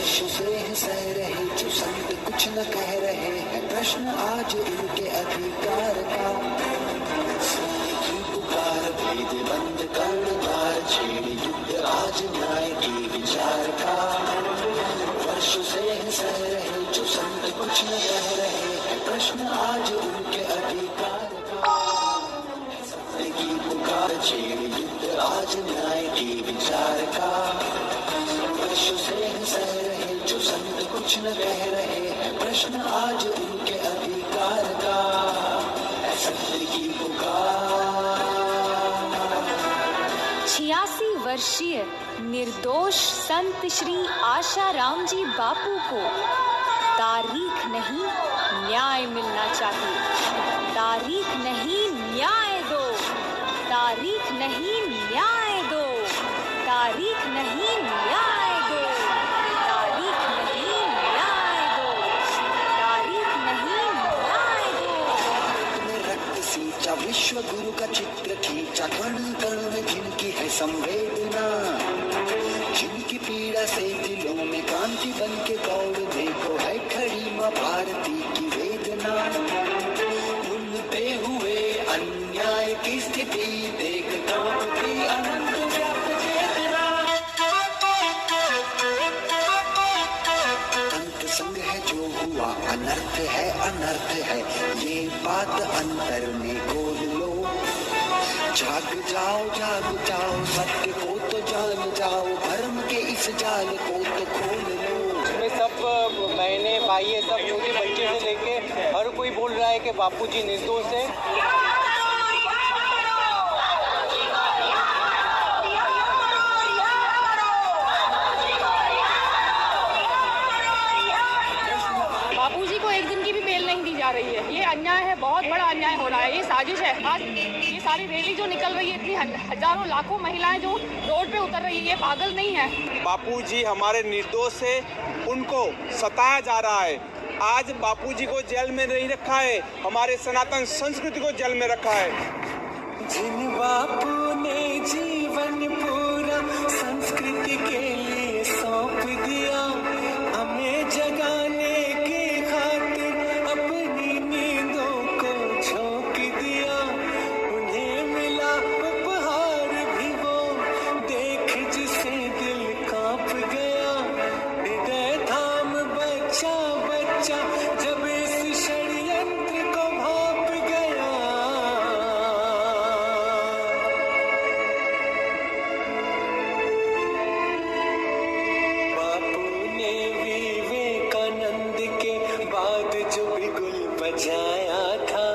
वर्षों से हैं सह रहे जो संत कुछ न कह रहे हैं, प्रश्न आज उनके अधिकार का। सोने की पुकार भेद बंद कर्ण द्वार छेड़ युद्ध आज न्याय के विचार का। वर्षों से हैं सह रहे जो संत कुछ न कह रहे हैं, प्रश्न आज उनके अधिकार का। सत्य की पुकार छेड़ युद्ध आज न्याय के विचार का। वर्षों से हैं सह रहे जो संत कुछ न कह रहे हैं, प्रश्न आज उनके अधिकार का। सत्य की पुकार। 86 वर्षीय निर्दोष संत श्री आशाराम जी बापू को तारीख नहीं न्याय मिलना चाहिए। तारीख नहीं न्याय दो, तारीख नहीं न्याय दो, तारीख नहीं न्याय दो, तारीख नहीं न्याय दो, तारीख नहीं न्याय दो। रक्त सींचा विश्व गुरु का चित्र खींचा, कण कण में जिनकी है संवेदना, जिनकी पीड़ा से दिलों में कांति बन के दौड़ देखो है खड़ी माँ भारती की वेदना। उनते हुए अन्याय की स्थिति देख कांपती अनंत व्याप्त चेतना। अंत संग है जो हुआ अनर्थ है, अनर्थ है ये बात अंतर में खोल लो। जाग जाओ जाग जाओ, सत्य को तो जान जाओ, धर्म के इस जाल को तो खोल लो। इसमें सब बहने भाई सब छोटे बच्चे से लेके हर कोई बोल रहा है कि बापूजी निर्दोष है। बापूजी को एक दिन की भी बेल नहीं दी जा रही है। ये अन्याय है, बहुत बड़ा अन्याय हो रहा है, ये साजिश है। आज ये सारी रैली जो निकल रही है, इतनी हजारों लाखों महिलाएं जो रोड पे उतर रही है, ये पागल नहीं है। बापूजी हमारे निर्दोष है, उनको सताया जा रहा है। आज बापूजी को जेल में नहीं रखा है, हमारे सनातन संस्कृति को जेल में रखा है। जिन बापू ने जीवन पूरा संस्कृति के लिए सौंप दिया, हमें जगाने के खातिर अपनी नींदों को झोंक दिया। उन्हें मिला उपहार भी वो देख जिसे दिल कांप गया। हृदय थाम बच्चा बच्चा जब इस षड्यंत्र को भांप गया। बापू ने विवेकानंद के बाद जो बिगुल बजाया था,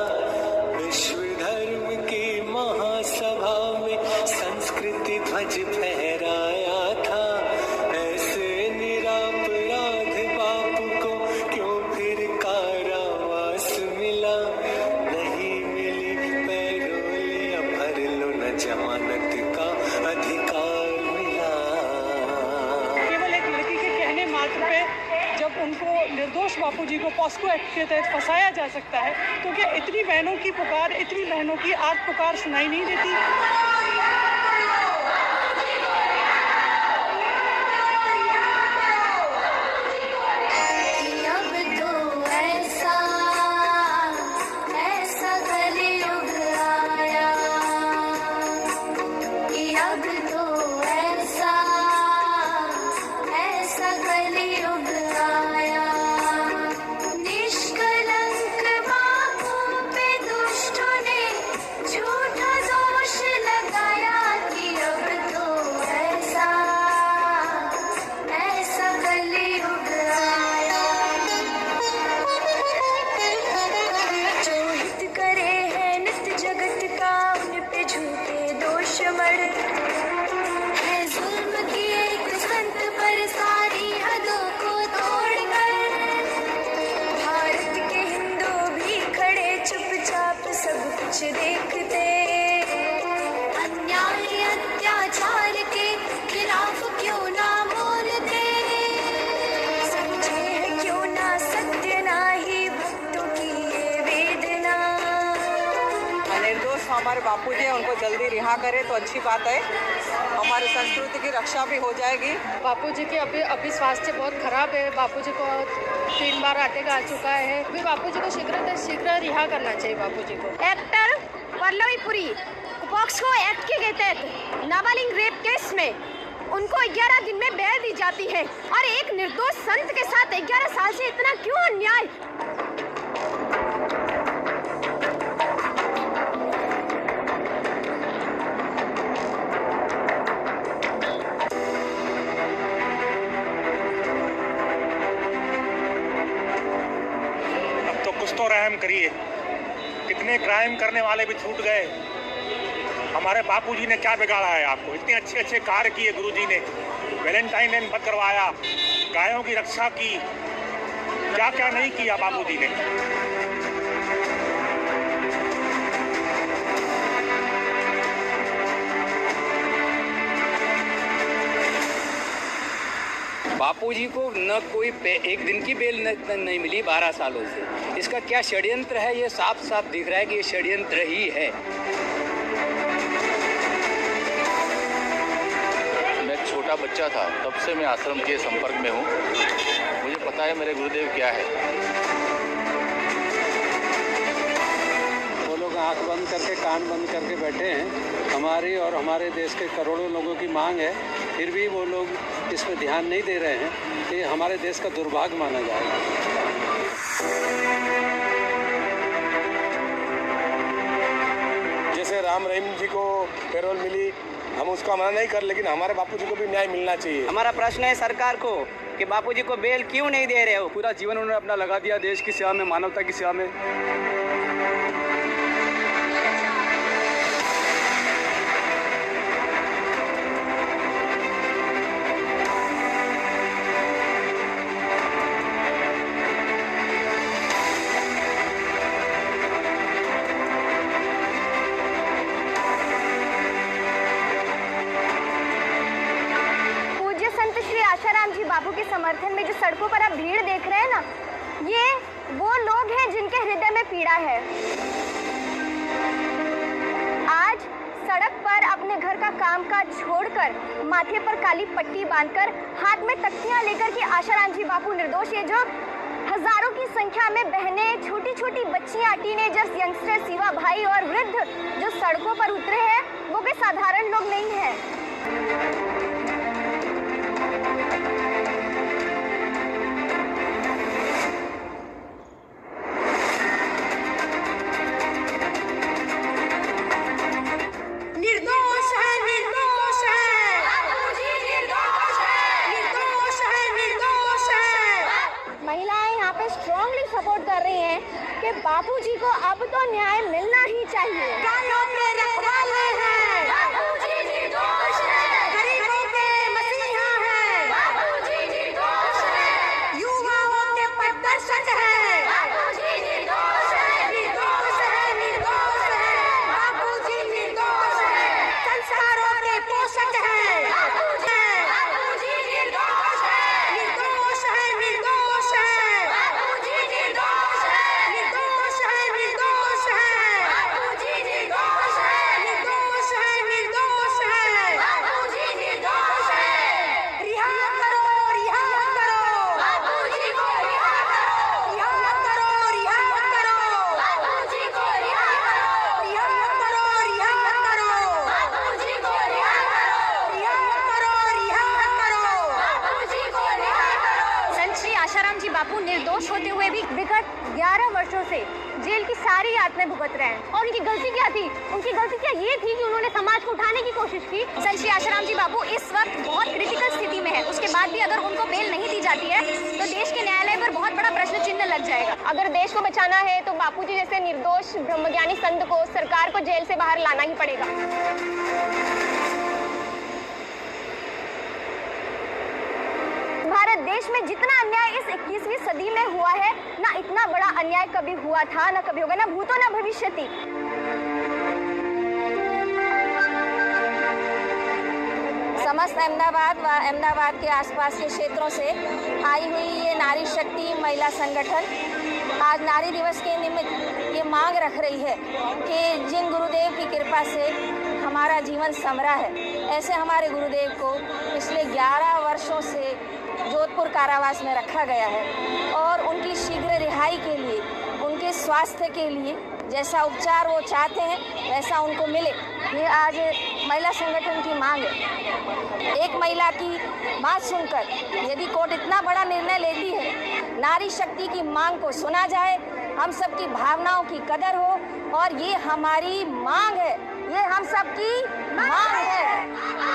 विश्व धर्म की महासभा में संस्कृति ध्वज फहराया था। ऐसे निरपराध बापू को क्यों फिर कारावास मिला? नहीं मिली पैरोल या भर लो न जमानत का अधिकार मिला। केवल एक लड़की के कहने मात्र पे जब उनको निर्दोष बापूजी को पॉस्को एक्ट के तहत फंसाया जा सकता है, तो क्या इतनी बहनों की पुकार, इतनी बहनों की आग पुकार सुनाई नहीं देती? अब तो ऐसा ऐसा कलयुग आया, अब तो ऐसा ऐसा कलयुग आया। निष्कलंक बापू पे दुष्टों ने झूठा दोष लगाया कि अब तो ऐसा ऐसा कलयुग आया। जो हित करे है नित्य जगत का, उन पे झूठे दोष मढ़ है। जुल्म किए एक संत पर सारी हदों को तोड़कर, भारत के हिंदू भी खड़े चुपचाप सब कुछ देखते। अन्याय अत्याचार के खिलाफ क्यों ना बोलते, समझे हैं क्यों ना सत्य ना ही भक्तों की ये वेदना। निर्दोष हमारे बापू जी हैं उनको जल्दी रिहा करे तो अच्छी बात है, हमारी संस्कृति की रक्षा भी हो जाएगी। बापू जी की अभी स्वास्थ्य बहुत खराब है, बापू जी को 3 बार अटैक आ चुका है। अभी बापू जी को शीघ्र रिहा करना चाहिए बापू जी को। एक्टर पल्लवीपुरी पॉक्सो एक्ट के तहत नाबालिग रेप केस में उनको 11 दिन में बेल दी जाती है और एक निर्दोष संत के साथ 11 साल से इतना क्यों अन्याय। अब तो कुछ तो रहम करिए, कितने क्राइम करने वाले भी छूट गए। हमारे बापूजी ने क्या बिगाड़ा है आपको? इतने अच्छे अच्छे कार्य किए गुरुजी ने, वैलेंटाइन डे बंद करवाया, गायों की रक्षा की, क्या क्या नहीं किया बापूजी ने। बापूजी को न कोई एक दिन की बेल नहीं मिली 12 सालों से। इसका क्या षड्यंत्र है, ये साफ साफ दिख रहा है कि ये षड्यंत्र ही है। मैं छोटा बच्चा था तब से मैं आश्रम के संपर्क में हूँ, मुझे पता है मेरे गुरुदेव क्या है। वो लोग आंख बंद करके कान बंद करके बैठे हैं। हमारी और हमारे देश के करोड़ों लोगों की मांग है, फिर भी वो लोग इस पर ध्यान नहीं दे रहे हैं। ये हमारे देश का दुर्भाग्य माना जाएगा। जैसे राम रहीम जी को पैरोल मिली, हम उसका मना नहीं कर, लेकिन हमारे बापूजी को भी न्याय मिलना चाहिए। हमारा प्रश्न है सरकार को कि बापूजी को बेल क्यों नहीं दे रहे हो? पूरा जीवन उन्होंने अपना लगा दिया देश की सेवा में, मानवता की सेवा में। बापू के समर्थन में जो सड़कों पर आप भीड़ देख रहे हैं ना, ये वो लोग हैं जिनके हृदय में पीड़ा है। आज सड़क पर अपने घर का कामकाज छोड़कर, माथे पर काली पट्टी बांधकर, हाथ में तख्तियां लेकर के आशाराम जी बापू निर्दोष, ये जो हजारों की संख्या में बहनें, छोटी छोटी बच्चियां, टीनेजर्स, यंगस्टर्स, युवा भाई और वृद्ध जो सड़कों पर उतरे हैं, वो कोई साधारण लोग नहीं है। बापूजी को अब तो न्याय मिलना ही चाहिए। गायों के रखवाले हैं, बापूजी निर्दोष हैं, गरीबों के मसीहा हैं, बापूजी निर्दोष हैं, युवाओं के पथदर्शक हैं, बापूजी निर्दोष हैं, निर्दोष हैं, निर्दोष हैं, बापूजी निर्दोष हैं, संस्कारों के पोषक हैं, बापूजी निर्दोष हैं, निर्दोष हैं, निर्दोष हैं, बापूजी निर्दोष हैं, निर्दोष है, निर्दोष है, बापूजी निर्दोष है, निर्दोष है, निर्दोष है, बापूजी निर्दोष है। रिहा करो, रिहा करो, बापूजी को रिहा करो, रिहा करो, रिहा करो, बापूजी को रिहा करो, रिहा करो, रिहा करो, बापूजी को रिहा करो, रिहा करो, रिहा करो, बापूजी को रिहा करो। संत श्री आशाराम जी बापू निर्दोष होते हुए भी विगत 11 वर्षों से जेल की सारी यातनाएं भुगत रहे हैं। और उनकी गलती क्या थी? उनकी गलती क्या ये थी कि उन्होंने समाज को उठाने की कोशिश की। संत श्री आशाराम जी बापू इस वक्त बहुत क्रिटिकल स्थिति में है। उसके बाद भी अगर उनको बेल नहीं दी जाती है तो देश के न्यायालय पर बहुत बड़ा प्रश्न चिन्ह लग जाएगा। अगर देश को बचाना है तो बापूजी जैसे निर्दोष ब्रह्मज्ञानी संत को, सरकार को जेल से बाहर लाना ही पड़ेगा। भारत देश में जितना अन्याय इस 21वीं सदी में हुआ है, ना इतना बड़ा अन्याय कभी हुआ था, ना कभी होगा, ना भूतो ना भविष्यति। समस्त अहमदाबाद व अहमदाबाद के आसपास के क्षेत्रों से आई हुई ये नारी शक्ति महिला संगठन आज नारी दिवस के निमित्त ये मांग रख रही है कि जिन गुरुदेव की कृपा से हमारा जीवन संवरा है, ऐसे हमारे गुरुदेव को पिछले 11 वर्षों से जोधपुर कारावास में रखा गया है और उनकी शीघ्र रिहाई के लिए, उनके स्वास्थ्य के लिए जैसा उपचार वो चाहते हैं वैसा उनको मिले, ये आज महिला संगठन की मांग है। एक महिला की बात सुनकर यदि कोर्ट इतना बड़ा निर्णय लेती है, नारी शक्ति की मांग को सुना जाए, हम सबकी भावनाओं की कदर हो और ये हमारी मांग है, ये हम सबकी मांग है।